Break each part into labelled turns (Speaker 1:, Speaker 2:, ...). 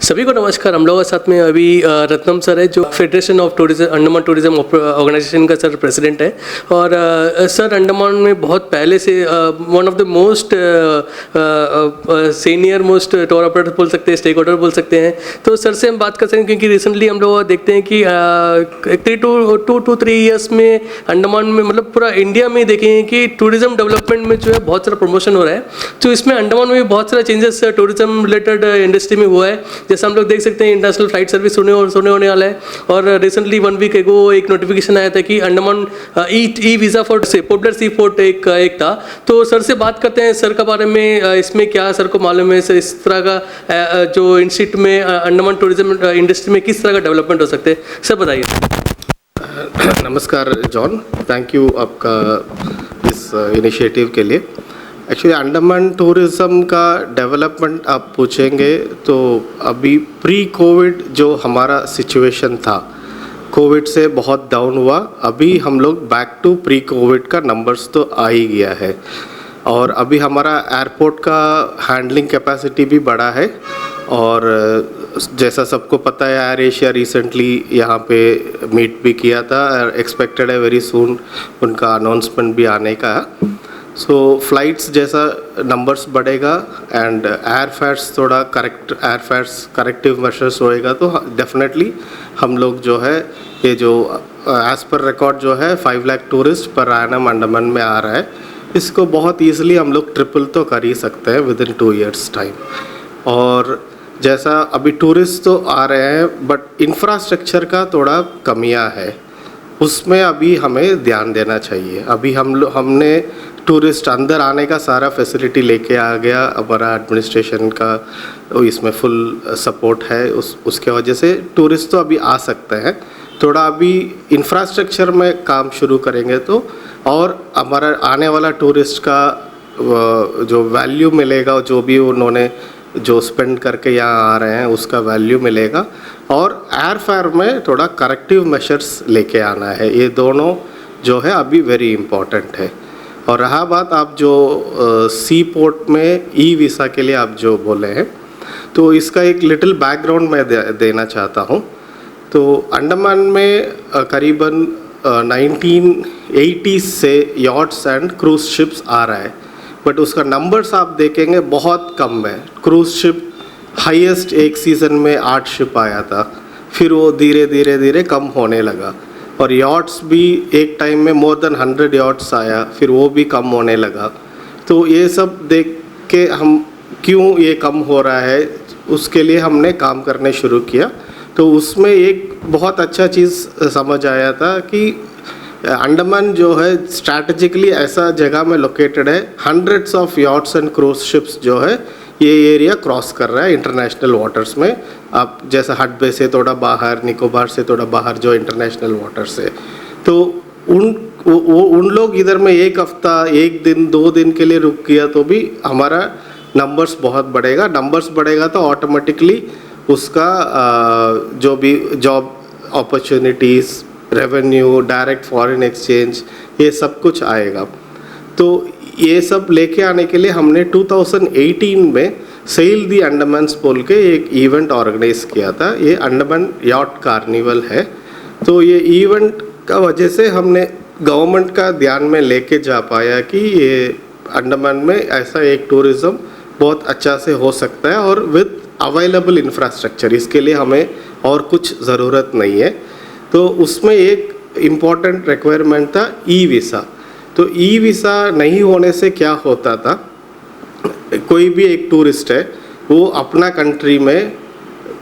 Speaker 1: सभी को नमस्कार। हम लोगों के साथ में अभी रत्नम सर है, जो federation of tourism Andaman tourism organisation का सर प्रेसिडेंट है। और सर अंडमान में बहुत पहले से one of the most senior most tour operator बोल सकते हैं, स्टेक होल्डर बोल सकते हैं। तो सर से हम बात कर सकते हैं, क्योंकि रिसेंटली हम लोग देखते हैं कि 2 to 3 ईयर्स में अंडमान में, मतलब पूरा इंडिया में देखेंगे कि टूरिज्म डेवलपमेंट में जो है बहुत सारा प्रमोशन हो रहा है। तो इसमें अंडमान में भी बहुत सारा चेंजेस टूरिज्म रिलेटेड इंडस्ट्री में हुआ है। जैसे हम लोग देख सकते हैं इंटरनेशनल फ्लाइट सर्विस होने वाला है। और रिसेंटली 1 वीक एगो एक नोटिफिकेशन आया था कि Andaman e visa for popular sea port एक था। तो सर से बात करते हैं सर के बारे में, इसमें क्या सर को मालूम है, सर इस तरह का जो इंस्टीट्यूट में अंडमान टूरिज्म इंडस्ट्री में किस तरह का डेवलपमेंट हो सकते हैं, सर बताइए।
Speaker 2: नमस्कार जॉन, थैंक यू आपका इस इनिशिएटिव के लिए। एक्चुअली अंडमान टूरिज़्म का डेवलपमेंट आप पूछेंगे तो अभी प्री कोविड जो हमारा सिचुएशन था, कोविड से बहुत डाउन हुआ। अभी हम लोग बैक टू प्री कोविड का नंबर्स तो आ ही गया है। और अभी हमारा एयरपोर्ट का हैंडलिंग कैपेसिटी भी बढ़ा है। और जैसा सबको पता है, एयर एशिया रिसेंटली यहाँ पे मीट भी किया था। एक्सपेक्टेड है वेरी सून उनका अनाउंसमेंट भी आने का। सो फ्लाइट्स जैसा नंबर्स बढ़ेगा एंड एयर फेयर्स थोड़ा करेक्टिव मेजर्स होएगा तो डेफिनेटली हम लोग जो है ये जो एज पर रिकॉर्ड जो है 5 lakh tourist per annum Andaman में आ रहा है, इसको बहुत ईजिली हम लोग ट्रिपल तो कर ही सकते हैं विद इन 2 ईयर्स टाइम। और जैसा अभी टूरिस्ट तो आ रहे हैं बट इंफ्रास्ट्रक्चर का थोड़ा कमियां है, उसमें अभी हमें ध्यान देना चाहिए। अभी हमने टूरिस्ट अंदर आने का सारा फैसिलिटी लेके आ गया, हमारा एडमिनिस्ट्रेशन का इसमें फुल सपोर्ट है। उसके वजह से टूरिस्ट तो अभी आ सकते हैं। थोड़ा अभी इंफ्रास्ट्रक्चर में काम शुरू करेंगे तो और हमारा आने वाला टूरिस्ट का जो वैल्यू मिलेगा, जो भी उन्होंने जो स्पेंड करके यहाँ आ रहे हैं उसका वैल्यू मिलेगा। और एयर फेयर में थोड़ा करेक्टिव मेजर्स लेके आना है। ये दोनों जो है अभी वेरी इम्पॉर्टेंट है। और रहा बात आप जो सी पोर्ट में ई वीज़ा के लिए आप जो बोले हैं, तो इसका एक लिटिल बैकग्राउंड मैं देना चाहता हूँ। तो अंडमान में करीबन 1980s से यॉट्स एंड क्रूज शिप्स आ रहा है, बट उसका नंबर्स आप देखेंगे बहुत कम है। क्रूज शिप हाईएस्ट एक सीज़न में 8 शिप आया था, फिर वो धीरे धीरे कम होने लगा। और यॉट्स भी एक टाइम में मोर देन 100 यॉट्स आया, फिर वो भी कम होने लगा। तो ये सब देख के हम क्यों ये कम हो रहा है, उसके लिए हमने काम करने शुरू किया। तो उसमें एक बहुत अच्छा चीज़ समझ आया था कि अंडमान जो है स्ट्रैटेजिकली ऐसा जगह में लोकेटेड है, hundreds of yachts and cruise ships जो है ये एरिया क्रॉस कर रहा है इंटरनेशनल वाटर्स में। आप जैसा हट बे से थोड़ा बाहर, निकोबार से थोड़ा बाहर जो इंटरनेशनल वाटर्स है, तो उन लोग इधर में एक हफ्ता, एक दिन, 2 दिन के लिए रुक गया तो भी हमारा नंबर्स बहुत बढ़ेगा। नंबर्स बढ़ेगा तो ऑटोमेटिकली उसका जो भी job opportunities, revenue, direct foreign exchange, ये सब कुछ आएगा। तो ये सब लेके आने के लिए हमने 2018 में सेल दी अंडमान बोल के एक इवेंट ऑर्गेनाइज किया था। ये अंडमान यॉट कार्निवल है। तो ये इवेंट का वजह से हमने गवर्नमेंट का ध्यान में लेके जा पाया कि ये अंडमान में ऐसा एक टूरिज़्म बहुत अच्छा से हो सकता है और विद अवेलेबल इंफ्रास्ट्रक्चर। इसके लिए हमें और कुछ ज़रूरत नहीं है। तो उसमें एक इम्पॉर्टेंट रिक्वायरमेंट था ई वीज़ा। तो ई वीज़ा नहीं होने से क्या होता था, कोई भी एक टूरिस्ट है वो अपना कंट्री में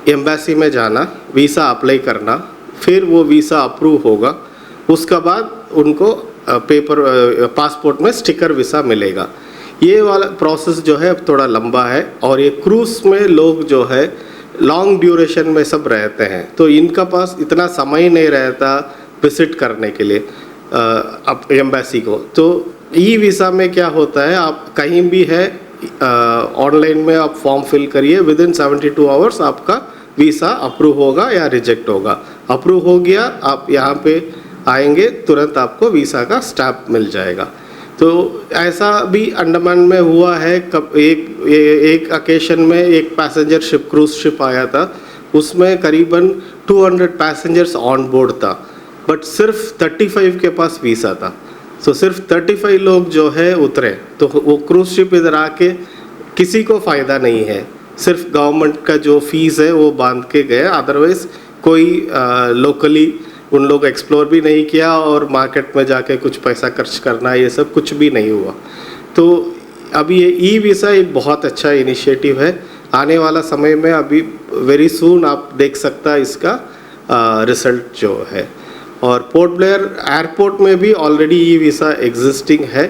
Speaker 2: एम्बेसी में जाना, वीज़ा अप्लाई करना, फिर वो वीज़ा अप्रूव होगा, उसके बाद उनको पासपोर्ट में स्टिकर वीज़ा मिलेगा। ये वाला प्रोसेस जो है थोड़ा लंबा है। और ये क्रूज़ में लोग जो है लॉन्ग ड्यूरेशन में सब रहते हैं, तो इनका पास इतना समय नहीं रहता विजिट करने के लिए अब एम्बेसी को। तो ई वीज़ा में क्या होता है, आप कहीं भी है ऑनलाइन में आप फॉर्म फिल करिए, विद इन 72 आवर्स आपका वीज़ा अप्रूव होगा या रिजेक्ट होगा। अप्रूव हो गया, आप यहाँ पे आएंगे, तुरंत आपको वीज़ा का स्टैम्प मिल जाएगा। तो ऐसा भी अंडमान में हुआ है। कब एक अकेशन में एक पैसेंजर शिप, क्रूज शिप आया था, उसमें करीबन 200 पैसेंजर्स ऑन बोर्ड था, बट सिर्फ 35 के पास वीज़ा था। तो सिर्फ 35 लोग जो है उतरे, तो वो क्रूज शिप इधर आके किसी को फ़ायदा नहीं है, सिर्फ गवर्नमेंट का जो फीस है वो बांध के गए। अदरवाइज कोई लोकली उन लोग एक्सप्लोर भी नहीं किया और मार्केट में जाके कुछ पैसा खर्च करना, ये सब कुछ भी नहीं हुआ। तो अभी ये ई वीज़ा एक बहुत अच्छा इनिशिएटिव है। आने वाला समय में अभी वेरी सून आप देख सकता इसका रिजल्ट जो है। और पोर्ट ब्लेयर एयरपोर्ट में भी ऑलरेडी ई वीज़ा एग्जिस्टिंग है।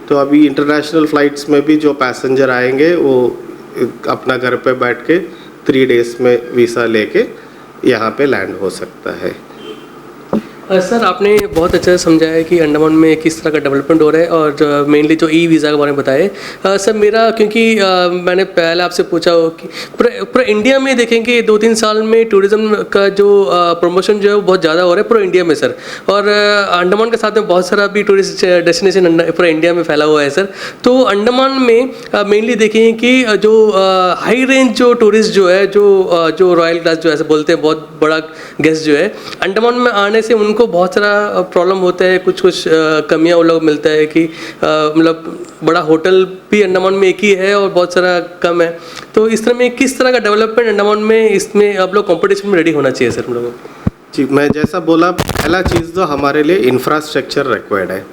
Speaker 2: तो अभी इंटरनेशनल फ़्लाइट्स में भी जो पैसेंजर आएंगे वो अपना घर पे बैठ के 3 डेज़ में वीज़ा लेके यहाँ पे लैंड हो सकता है।
Speaker 1: सर आपने बहुत अच्छा समझाया कि अंडमान में किस तरह का डेवलपमेंट हो रहा है और मेनली जो ई वीज़ा के बारे में बताए। सर मेरा क्योंकि मैंने पहले आपसे पूछा हो कि पूरा इंडिया में देखेंगे 2-3 साल में टूरिज़्म का जो प्रमोशन जो है वो बहुत ज़्यादा हो रहा है पूरा इंडिया में सर। और अंडमान के साथ में बहुत सारा भी टूरिस्ट डेस्टिनेशन पूरा इंडिया में फैला हुआ है सर। तो अंडमान में मेनली देखेंगे कि जो हाई रेंज जो टूरिस्ट जो है, जो रॉयल क्लास जो ऐसे बोलते हैं, बहुत बड़ा गेस्ट जो है, अंडमान में आने से उनको बहुत सारा प्रॉब्लम होता है, कुछ कमियां उन लोग मिलता है कि मतलब बड़ा होटल भी अंडमान में एक ही है और बहुत सारा कम है। तो इस तरह में किस तरह का डेवलपमेंट अंडमान में इसमें आप लोग कंपटीशन में रेडी होना चाहिए सर हम लोगों को?
Speaker 2: जी, मैं जैसा बोला, पहला चीज़ तो हमारे लिए इंफ्रास्ट्रक्चर रिक्वायर्ड है।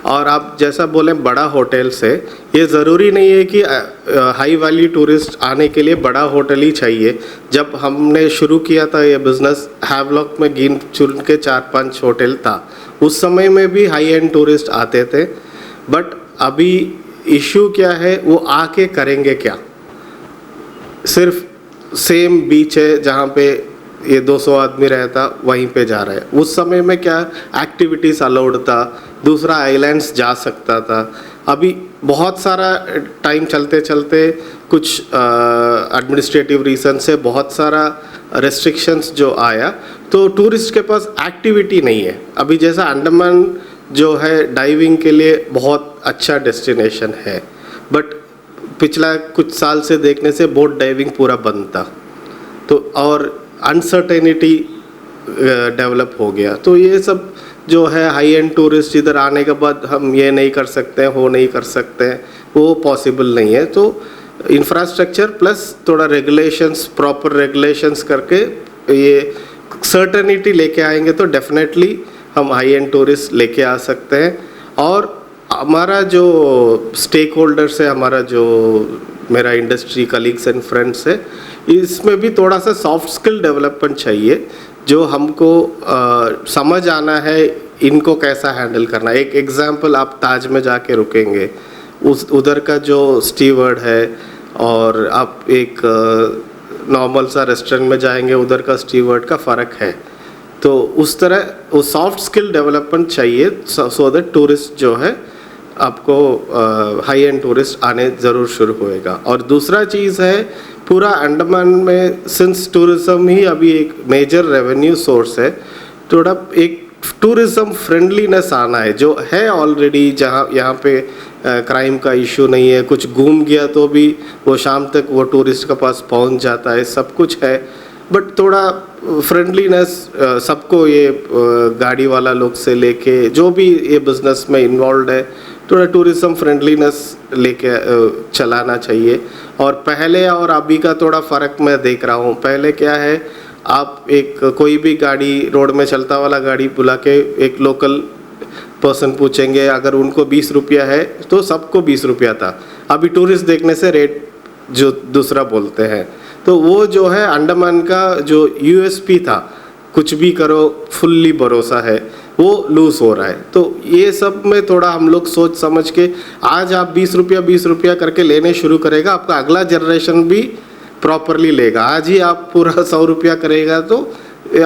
Speaker 2: और आप जैसा बोले बड़ा होटल से, ये ज़रूरी नहीं है कि हाई वैल्यू टूरिस्ट आने के लिए बड़ा होटल ही चाहिए। जब हमने शुरू किया था ये बिज़नेस, हैवलॉक में गिन चुन के 4-5 होटल था, उस समय में भी हाई एंड टूरिस्ट आते थे। बट अभी इशू क्या है, वो आके करेंगे क्या? सिर्फ सेम बीच है जहाँ पे ये 200 आदमी रहता, वहीं पे जा रहा है। उस समय में क्या एक्टिविटीज़ अलाउड था, दूसरा आइलैंड्स जा सकता था। अभी बहुत सारा टाइम चलते चलते कुछ एडमिनिस्ट्रेटिव रीज़न से बहुत सारा रेस्ट्रिक्शंस जो आया, तो टूरिस्ट के पास एक्टिविटी नहीं है। अभी जैसा अंडमान जो है डाइविंग के लिए बहुत अच्छा डेस्टिनेशन है, बट पिछला कुछ साल से देखने से बोट डाइविंग पूरा बंद था, तो और अनसर्टेनिटी डेवलप हो गया। तो ये सब जो है हाई एंड टूरिस्ट इधर आने के बाद हम ये नहीं कर सकते हैं, वो नहीं कर सकते हैं, वो पॉसिबल नहीं है। तो इंफ्रास्ट्रक्चर प्लस थोड़ा रेगुलेशंस, प्रॉपर रेगुलेशंस करके ये सर्टेनिटी लेके आएंगे तो डेफिनेटली हम हाई एंड टूरिस्ट लेके आ सकते हैं। और हमारा जो स्टेक होल्डर्स है, हमारा जो मेरा इंडस्ट्री कलीग्स एंड फ्रेंड्स है, इसमें भी थोड़ा सा सॉफ्ट स्किल डेवलपमेंट चाहिए, जो हमको समझ आना है इनको कैसा हैंडल करना। एक एग्जांपल, आप ताज में जाके रुकेंगे, उधर का जो स्टीवर्ड है और आप एक नॉर्मल सा रेस्टोरेंट में जाएंगे, उधर का स्टीवर्ड का फ़र्क है। तो उस तरह वो सॉफ्ट स्किल डेवलपमेंट चाहिए, सो दैट टूरिस्ट जो है आपको हाई एंड टूरिस्ट आने ज़रूर शुरू होएगा। और दूसरा चीज़ है, पूरा अंडमान में सिंस टूरिज़्म ही अभी एक मेजर रेवेन्यू सोर्स है, थोड़ा एक टूरिज़्म फ्रेंडलीनेस आना है, जो है ऑलरेडी। जहाँ यहाँ पे क्राइम का इशू नहीं है, कुछ घूम गया तो भी वो शाम तक वो टूरिस्ट के पास पहुँच जाता है, सब कुछ है। बट थोड़ा फ्रेंडलीनेस सबको, ये गाड़ी वाला लोग से लेके जो भी ये बिज़नेस में इन्वॉल्व है, थोड़ा टूरिज़्म फ्रेंडलीनेस लेके चलाना चाहिए। और पहले और अभी का थोड़ा फ़र्क मैं देख रहा हूँ। पहले क्या है, आप एक कोई भी गाड़ी, रोड में चलता वाला गाड़ी बुला के एक लोकल पर्सन पूछेंगे, अगर उनको 20 रुपया है तो सबको 20 रुपया था। अभी टूरिस्ट देखने से रेट जो दूसरा बोलते हैं, तो वो जो है अंडमान का जो यूएसपी था, कुछ भी करो फुल्ली भरोसा है, वो लूज़ हो रहा है। तो ये सब में थोड़ा हम लोग सोच समझ के, आज आप 20 रुपया करके लेने शुरू करेगा, आपका अगला जनरेशन भी प्रॉपरली लेगा। आज ही आप पूरा 100 रुपया करेगा तो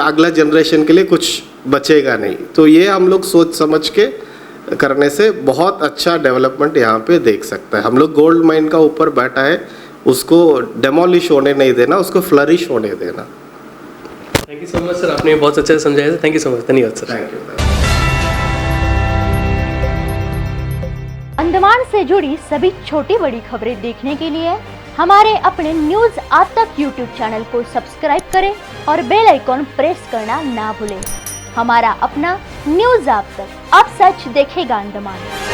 Speaker 2: अगला जनरेशन के लिए कुछ बचेगा नहीं। तो ये हम लोग सोच समझ के करने से बहुत अच्छा डेवलपमेंट यहाँ पे देख सकता है। हम लोग गोल्ड माइन का ऊपर बैठा है, उसको डेमोलिश होने नहीं देना, उसको फ्लरिश होने देना।
Speaker 1: Thank you so much sir, आपने बहुत अच्छा समझाया sir. Thank you so much, धन्यवाद सर।
Speaker 2: Thank you.
Speaker 3: अंडमान से जुड़ी सभी छोटी बड़ी खबरें देखने के लिए हमारे अपने न्यूज आज तक यूट्यूब चैनल को सब्सक्राइब करें और बेल आइकॉन प्रेस करना ना भूलें। हमारा अपना न्यूज आज तक, अब सच देखेगा अंडमान।